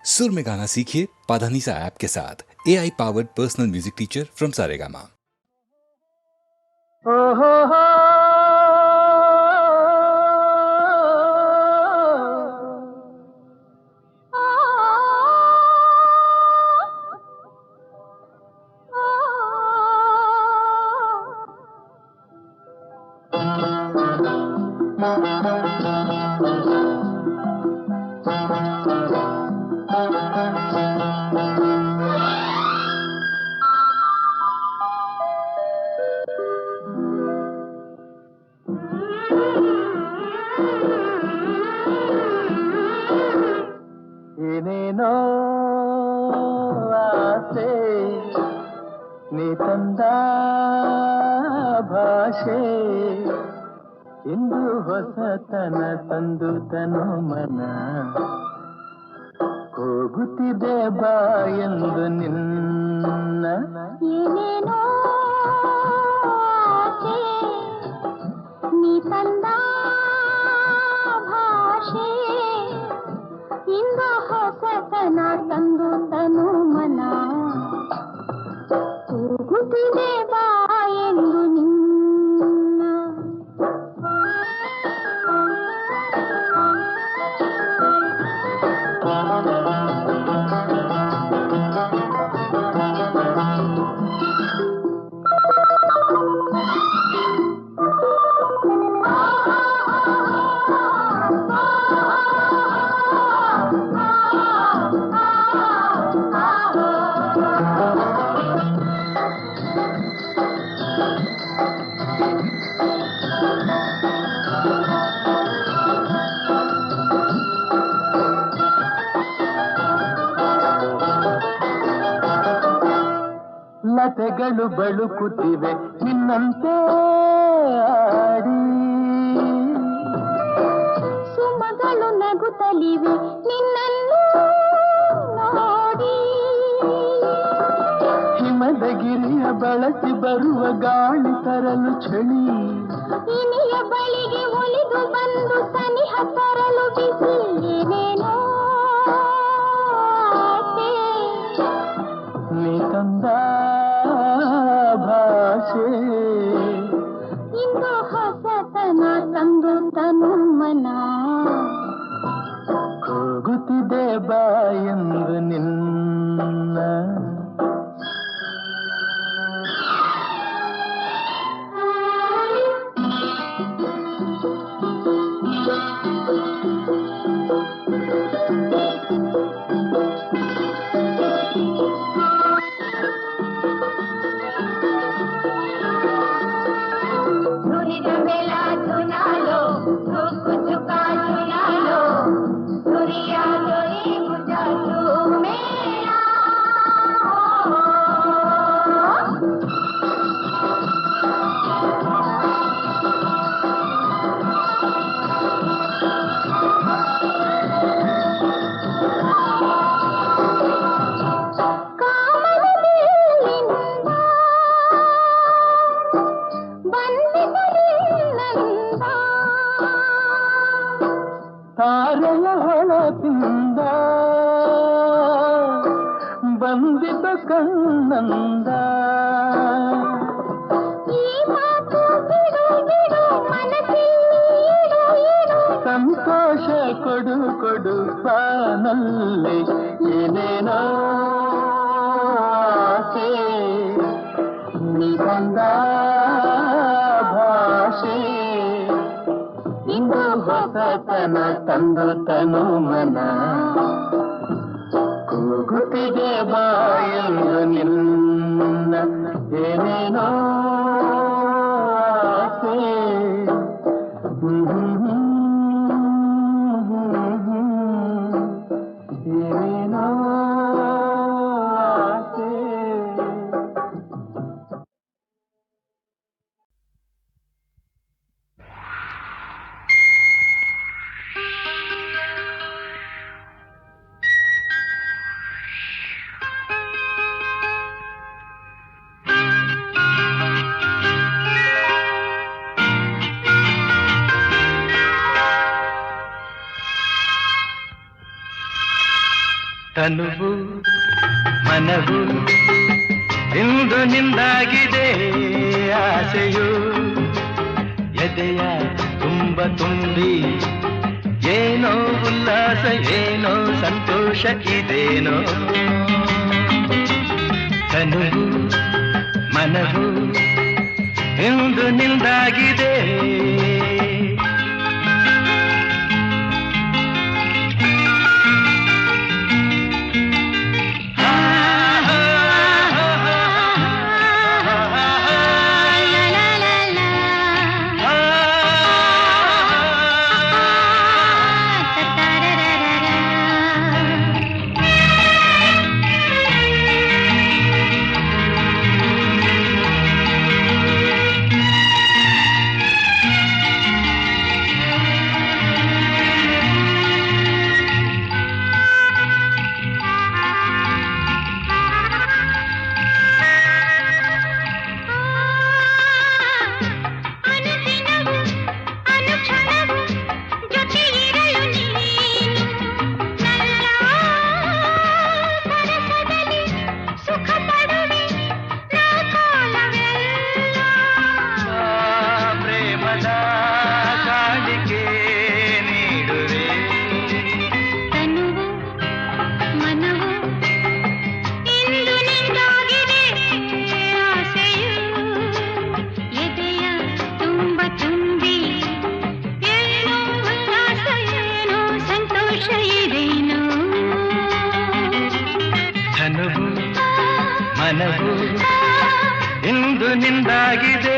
सुर में गाना सीखिए पाधानीसा ऐप के साथ। AI powered personal music teacher from Saregama. ಏನೇನೋ ಆಸೆ ನೀ ತಂದ ಭಾಷೆ ಇಂದು ಹೊಸತನ ತಂದು ತನು ಮನ ಹೋಗುತ್ತಿದೆ ಬಾ ಎಂದು ನಿನ್ನ ಏನೇನೋ ಆಸೆ ನೀ ತಂದ ಭಾಷೆ ಇಂದು ಹೊಸತನ ತಂದು ತನು ಮನ ಹೋಗುತ್ತಿದೆ ಬಾ ಎಂದು ನಿನ್ನ ಲತೆಗಳು ಬಳುಕುತ್ತಿವೆ ನಿನ್ನಂತೆ ಆಡಿ ಸುಮಗಳು ನಗುತ್ತಲಿವೆ ನಿನ್ನನ್ನು ನೋಡಿ ಹಿಮದ ಗಿರಿಯ ಬಳಸಿ ಬರುವ ಗಾಳಿ ತರಲು ಚಳಿ ಇನಿಯ ಬಳಿಗೆ ಒಲಿದು ಬಂದು ಸನಿಹ ತರಲು ಬಿಸಿ ಏನೇನೋ ಆಸೆ ನೀ ತಂದ ಭಾಷೆ ಇಂದು ಹೊಸತನ ತಂದು ತನು ಮನ ಹೋಗುತ್ತಿದೆ ಬಾ ಎಂದು ನಿನ್ನ ತಾರೆಯ ಹೊಳಪಿಂದ ಬಂದಿದ್ದ ಕಣ್ಣಂದ ಈ ಮಾತು ಬಿಡು ಬಿಡು ಮನಸ್ಸಿಲ್ಲಿ ಇಡು ಇಡು ಸಂತೋಷ ಕೊಡು ಕೊಡು ಬಾನಲ್ಲಿ ಏನೇನೋ ಆಸೆ ನೀ ಬಂದ ಭಾಷೆ ಇಂದು ಹೊಸತನ ತಂದು ತನು ಮನ ಕೂಗುತ್ತಿದೆ ಬಾ ಎಂದು ನಿನ್ನ ಏನೇನೋ ಆಸೆ ಏನೇನೋ ಆಸೆ. ತನುವು ಮನವು ಇಂದು ನಿಂದಾಗಿದೆ ಆಸೆಯು ಎದೆಯ ತುಂಬ ತುಂಬಿ ಏನೋ ಉಲ್ಲಾಸ ಏನೋ ಸಂತೋಷ ಇದೇನೋ ತನುವು ಮನವು ಇಂದು ನಿಂದಾಗಿದೆ ಮನವು ಇಂದು ನಿಂದಾಗಿದೆ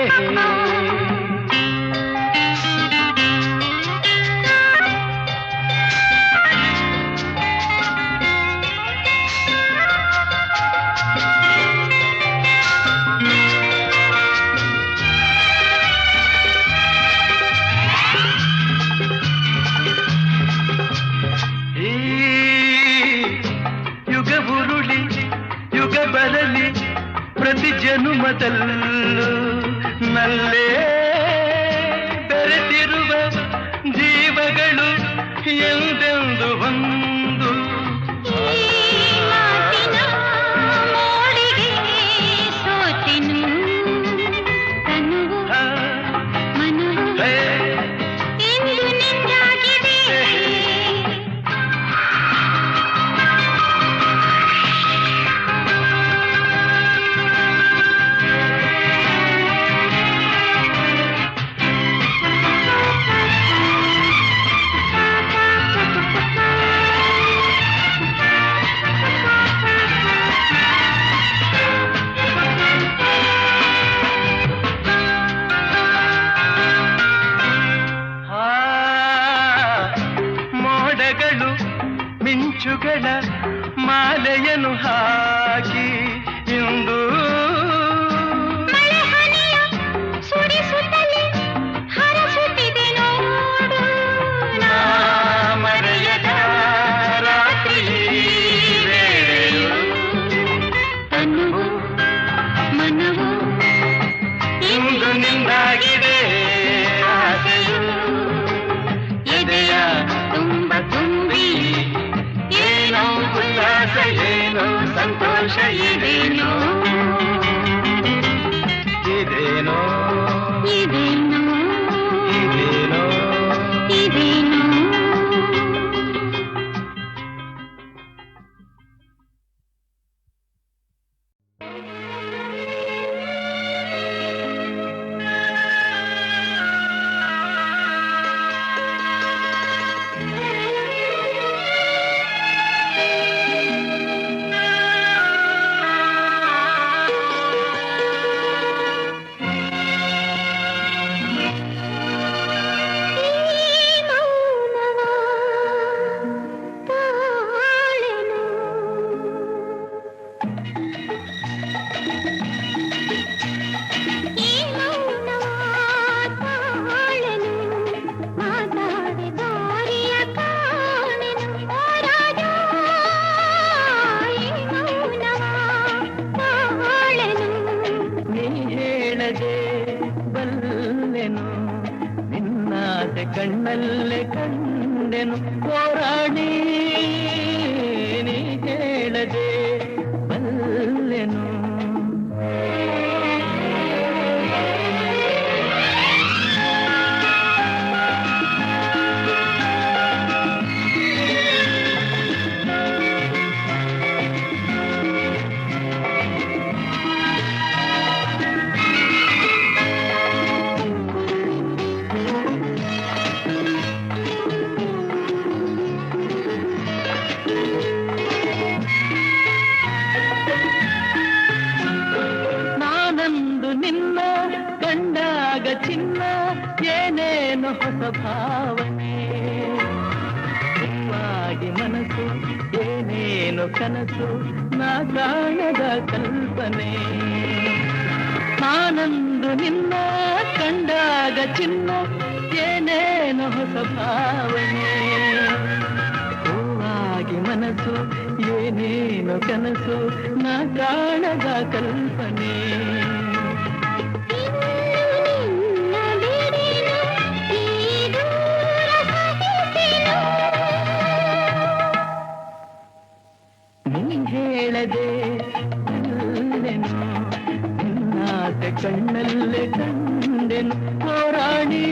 ಬರಲಿ ಪ್ರತಿ ಜನುಮದಲ್ಲೂ ನಲ್ಲೇ ಬೆರೆತಿರುವ ಜೀವಗಳು ಎಂದೆಂದು ಒಂದು ಮಿಂಚುಗಳ ಮಾಲೆಯನ್ನು ಹಾಕಿ ಇಂದು ಸುರಿಸುತ್ತಲೇ ಹರಸುತ್ತಿದೆ ನೋಡು ಮರೆಯದ ರಾತ್ರಿ ವೇಳೆಯು ತನುವು ಮನವು ಇಂದು ನಿಂದಾಗಿದೆ ಆಸೆಯು ಎದೆಯ ತುಂಬ ತುಂಬಿ ಉಲ್ಲಾಸ ಏನೋ ಸಂತೋಷ ಇದೇನೋ ಇದೇನೋ ಇದೇನೋ ಇದೇನೋ ಇದೇನೋ ಕಣ್ಣಲ್ಲೇ ಕಂಡೆನು ಹೋರಾಡಿ ನೀ ಏನೇನು ಹೊಸ ಭಾವನೆ ವಾಗಿ ಮನಸ್ಸು ಏನೇನು ಕನಸು ನಾ ಕಾಣದ ಕಲ್ಪನೆ ನಾನಂದು ನಿನ್ನ ಕಂಡಾಗ ಚಿನ್ನ ಏನೇನು ಹೊಸ ಭಾವನೆ ಹೂವಾಗಿ ಮನಸ್ಸು ಏನೇನು ಕನಸು ನಾ ಕಾಣದ ಕಲ್ಪನೆ ನೀ ಹೇಳದೆ ನಿನ್ನಾಸೆ ಕಣ್ಣಲ್ಲೇ ಕಂಡೆನು ಹೋರಾಣಿ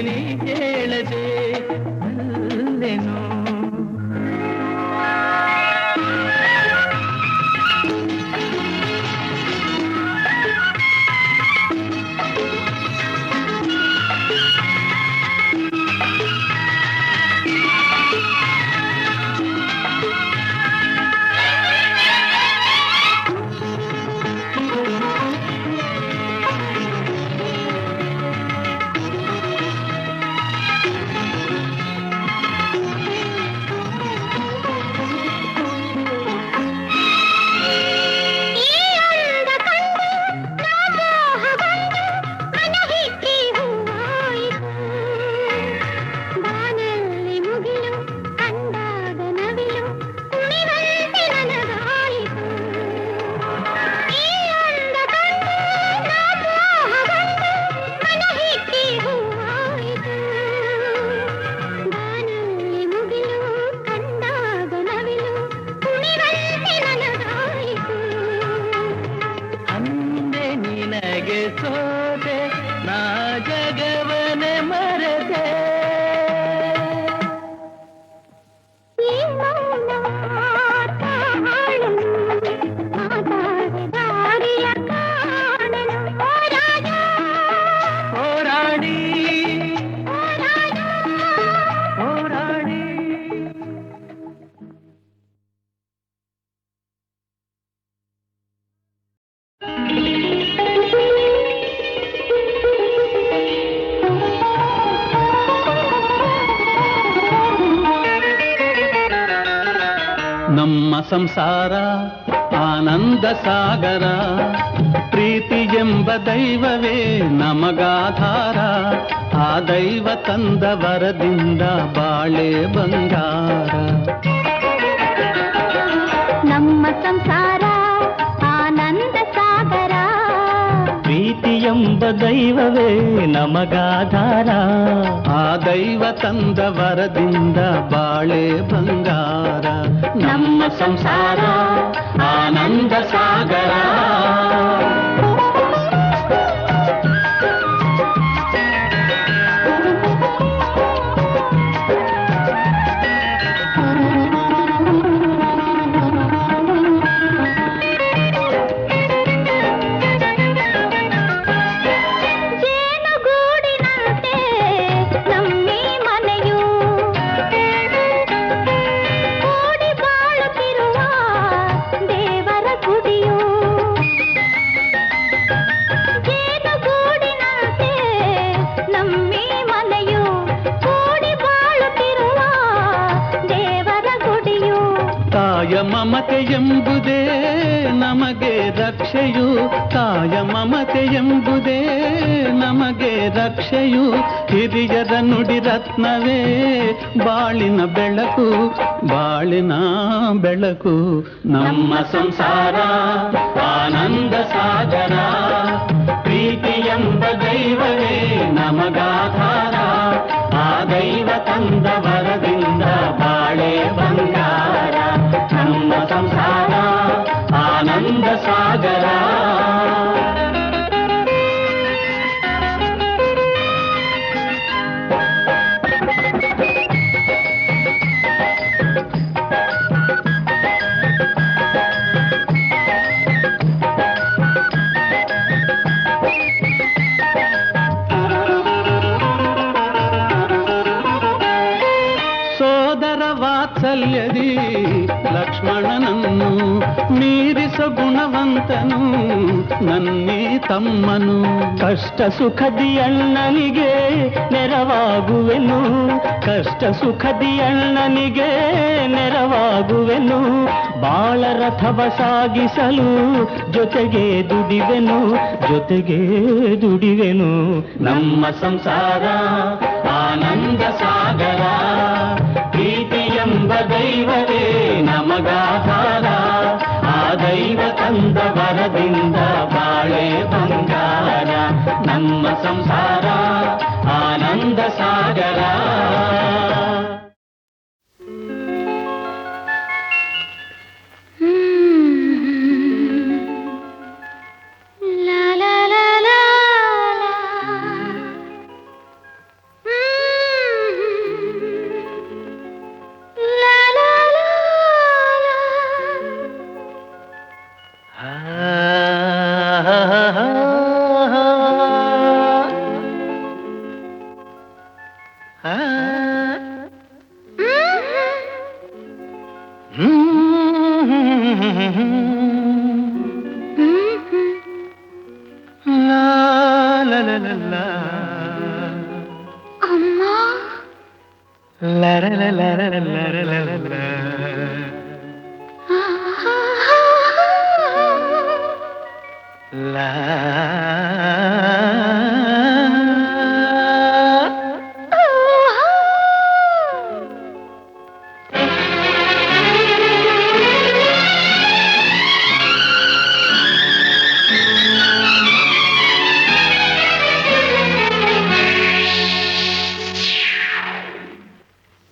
ನೀ ಹೇಳದೆ ಅಲ್ಲೆನು ಸೋದೆ ನಾ ಜಗವನೆ ಮರೆತೆ ಹೋರಾಡಿ ಹೋರಾಡಿ ನಮ್ಮ ಸಂಸಾರ ಆನಂದ ಸಾಗರ ಪ್ರೀತಿ ಎಂಬ ದೈವವೇ ನಮಗಾಧಾರ ಆ ದೈವ ತಂದ ವರದಿಂದ ಬಾಳೆ ಬಂಗಾರ ನಮ್ಮ ಸಂಸಾರ ಆನಂದ ಸಾಗರ ಪ್ರೀತಿ ಎಂಬ ದೈವವೇ ನಮಗಾಧಾರ ಆ ದೈವ ತಂದ ವರದಿಂದ ಬಾಳೆ ಬಂಗಾರ ನಮ್ಮ ಸಂಸಾರ ಆನಂದ ಸಾಗರ ಮಮತೆ ಎಂಬುದೇ ನಮಗೆ ರಕ್ಷೆಯು ತಾಯ ಮಮತೆ ಎಂಬುದೇ ನಮಗೆ ರಕ್ಷೆಯು ಹಿರಿಯರ ನುಡಿ ರತ್ನವೇ ಬಾಳಿನ ಬೆಳಕು ಬಾಳಿನ ಬೆಳಕು ನಮ್ಮ ಸಂಸಾರ ಆನಂದ ಸಾಗರ ಪ್ರೀತಿ ಎಂಬ ದೈವವೇ ನಮಗಾಧಾರ ಆ ದೈವ ತಂದ ವರದಿಂದ ಬಾಳೆ ಬಂಗಾರ ನಮ್ಮ ಸಂಸಾರ ಆನಂದ ಸಾಗರ ಲಕ್ಷ್ಮಣನನ್ನು ಮೀರಿಸ ಗುಣವಂತನು ನನ್ನಿ ತಮ್ಮನು. ಕಷ್ಟ ಸುಖದಿ ಅಣ್ಣನಿಗೆ ನೆರವಾಗುವೆನು, ಕಷ್ಟ ಸುಖದಿ ಅಣ್ಣನಿಗೆ ನೆರವಾಗುವೆನು. ಬಾಳ ರಥವ ಸಾಗಿಸಲು ಜೊತೆಗೆ ದುಡಿವೆನು, ಜೊತೆಗೆ ದುಡಿವೆನು. ನಮ್ಮ ಸಂಸಾರ ಆನಂದ ಸಾಗರ, ಪ್ರೀತಿ ಎಂಬ ದೈವವೇ ನಮಗಾಧಾರ. ಆ ದೈವ ತಂದ ವರದಿಂದ ಬಾಳೆ ಬಂಗಾರ. ನಮ್ಮ ಸಂಸಾರ ಆನಂದ ಸಾಗರ.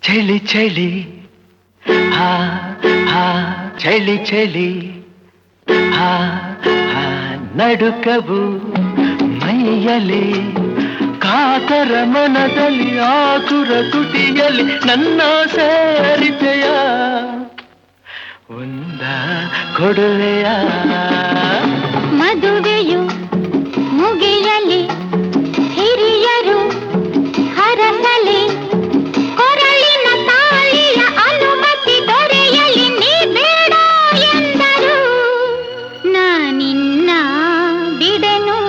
ಚಳಿ ಚಳಿ ಹಾ ಹಾ ಚಳಿ ಚಳಿ ಹಾ ಹಾ ನಡುಕವು ಮೈಯಲಿ ಕಾತರ ಮನದಲ್ಲಿ ಆತುರ ತುಟಿಯಲ್ಲಿ ನನ್ನ ಸೇರಿತೆಯ ಒಂದ ಕೊಡುವೆಯ. ಮದುವೆಯು ಮುಗಿಯಲಿ ಹಿರಿಯರು ಹರಸಲಿ, ಕೊರಳಿನ ತಾಳಿಯ ಅನುಮತಿ ದೊರೆಯಲಿ. ನೀ ಬೇಡ ಎಂದರು ನಾನಿನ್ನ ಬಿಡೆನು.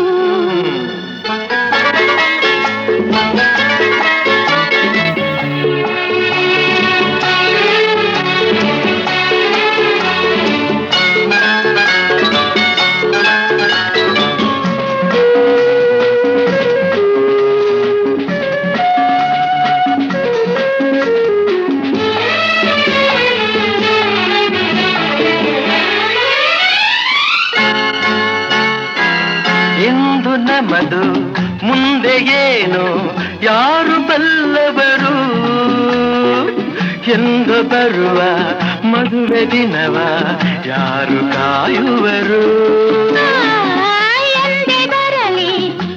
ಎಂದು ನಮ್ಮದು ಮುಂದೆ ಏನು ಯಾರು ಬಲ್ಲವರು, ಎಂದು ಬರುವ ಮದುವೆ ದಿನವ ಯಾರು ಕಾಯುವರು. ಎಂದೇ ಬರಲಿ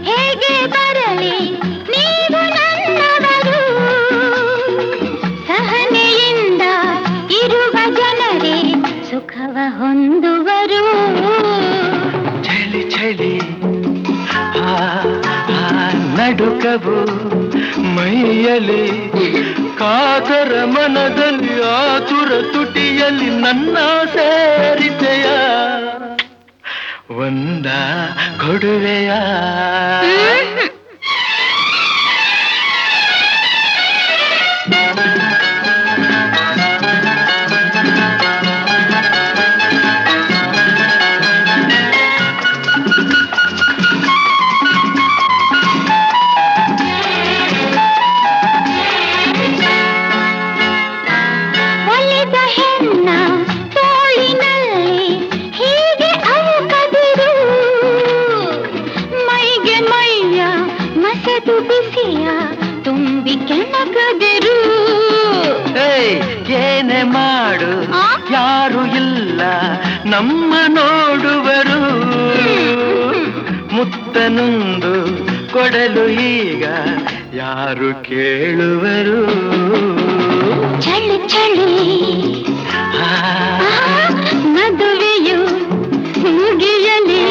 ಹೇಗೆ ಬರಲಿ ನೀವು ನನ್ನವರು, ಸಹನೆಯಿಂದ ಇರುವ ಜನರೇ ಸುಖವ ಹೊಂದುವರು. ಚಳಿ ಚಳಿ ಹಾ ಹಾ ನಡುಕವು ಮೈಯಲಿ ಕಾತರ ಮನದಲ್ಲಿ ಆತುರ ತುಟಿಯಲ್ಲಿ ನನ್ನ ಸೇರಿತೆಯ ಒಂದ ಕೊಡುವೆಯ. ಒಲಿದ ಹೆಣ್ಣ ತೋಳಿನಲ್ಲಿ ಹೀಗೆ ಅವುಕದಿರು, ಮೈಗೆ ಮೈಯ ಮಸೆದು ಬಿಸಿಯ ತುಂಬಿ ಕೆಣಕದಿರು. ಏನೇ ಮಾಡು ಯಾರು ಇಲ್ಲ ನಮ್ಮ ನೋಡುವರು, ಮುತ್ತನೊಂದು ಕೊಡಲು ಈಗ ಯಾರು ಕೇಳುವರು. ಚಳಿ ಚಳಿ ಮದುವೆಯು ಮುಗಿಯಲಿ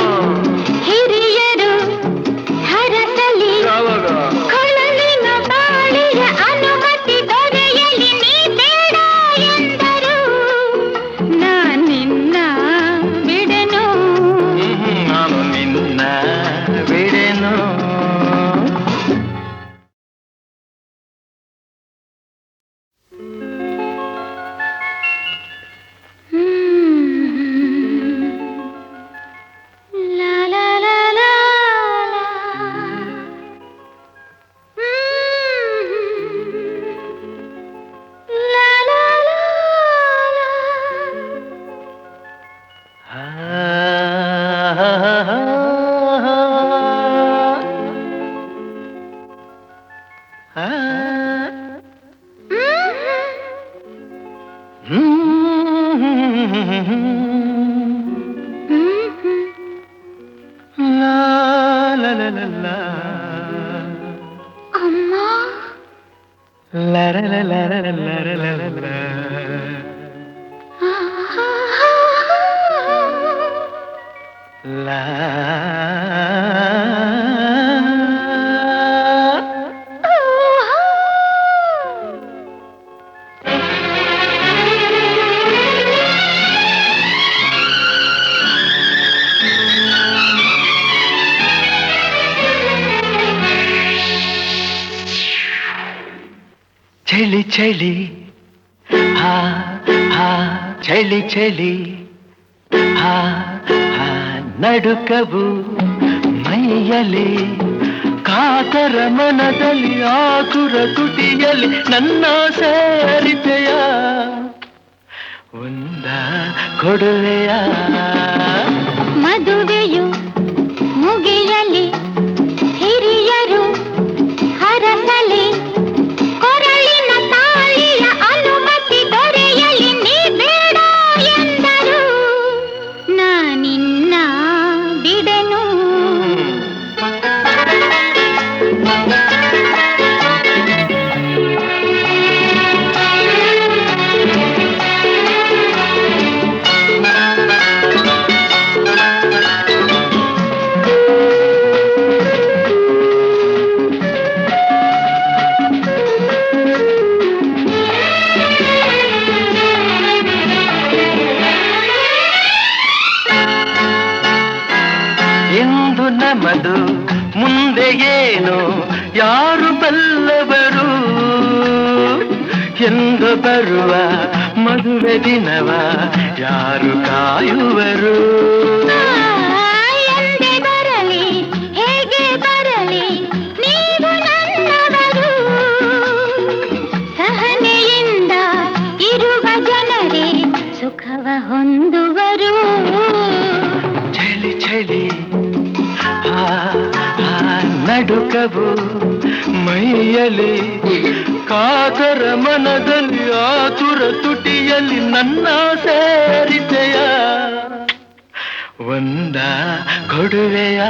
ಹಿರಿಯರು ಹರಸಲಿ, ಕೊಳಲಿನ ಬಾಳಿಯ ಅನುಮತಿ ದೊರೆಯಲಿ. ನೀ ಬೇಡ ಎಂದರು ಲಾ ಲಾ ಲಾ ಲಾ ಲಾ. ಅಮ್ಮ ಲಾ ರ ಲ ಲ ರ ಲ ರ ಲ ಲ ಲ. ಲಾ ಚಳಿ ಚಳಿ ಹಾ ಹಾ ಚಳಿ ಚಳಿ ಹಾ ಹಾ ನಡುಕವು ಮೈಯಲಿ ಕಾತರ ಮನದಲ್ಲಿ ಆತುರ ತುಟಿಯಲ್ಲಿ ನನ್ನ ಸೇರಿತೆಯ ಒಂದ ಕೊಡುವೆಯ ಮದುವೆಯು ಮುಗಿಯಲಿ ಹಿರಿಯರು ಹರಸಲಿ ಕೊರಳಿನ ತಾಳಿಯ ಅನುಮತಿ ದೊರೆಯಲಿ ನೀ ಬೇಡ ಎಂದರು ನಾನಿನ್ನ ಬಿಡೆನು ಎಂದು ನಮದು ಮುಂದೆ ಏನು ಯಾರು ಬಲ್ಲವರು ಎಂದು ಬರುವ ಮದುವೆ ದಿನವ ಯಾರು ಕಾಯುವರು ಎಂದೇ ಬರಲಿ ಹೇಗೆ ಬರಲಿ ನೀವು ನನ್ನವರು ಸಹನೆಯಿಂದ ಇರುವ ಜನರೇ ಸುಖವ ಹೊಂದುವರು ಚಳಿ ಚಳಿ ಹಾ ಹಾ ನಡುಕವು ಮೈಯಲಿ ಕಾತರ ಮನದಲ್ಲಿ ಆತುರ ತುಟಿಯಲ್ಲಿ ನನ್ನ ಸೇರಿತೆಯ ಒಂದ ಕೊಡುವೆಯ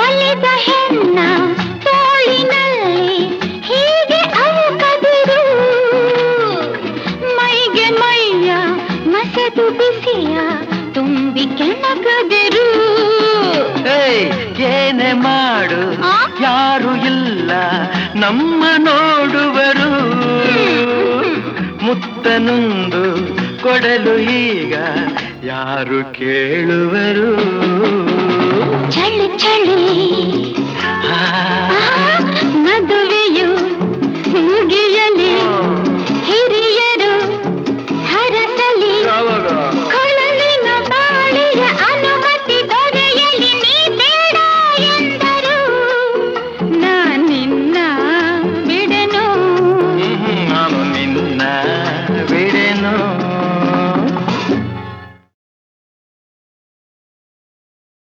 ಒಲಿದ ಹೆಣ್ಣ ತೋಳಿನಲ್ಲಿ ಹೀಗೆ ಅವು ಕದಿರು ಮೈಗೆ ಮೈಯ ಮಸೆದು ಬಿಸಿಯ ತುಂಬಿ ಕೆಣಕದಿರು ಏಯ್ ಏನೇ ಮಾಡು ಆ? ಯಾರು ಇಲ್ಲ ನಮ್ಮ ನೋಡುವರು ಮುತ್ತನೊಂದು ಕೊಡಲು ಈಗ ಯಾರು ಕೇಳುವರು ಚಳಿ ಚಳಿ ಆ, ಆ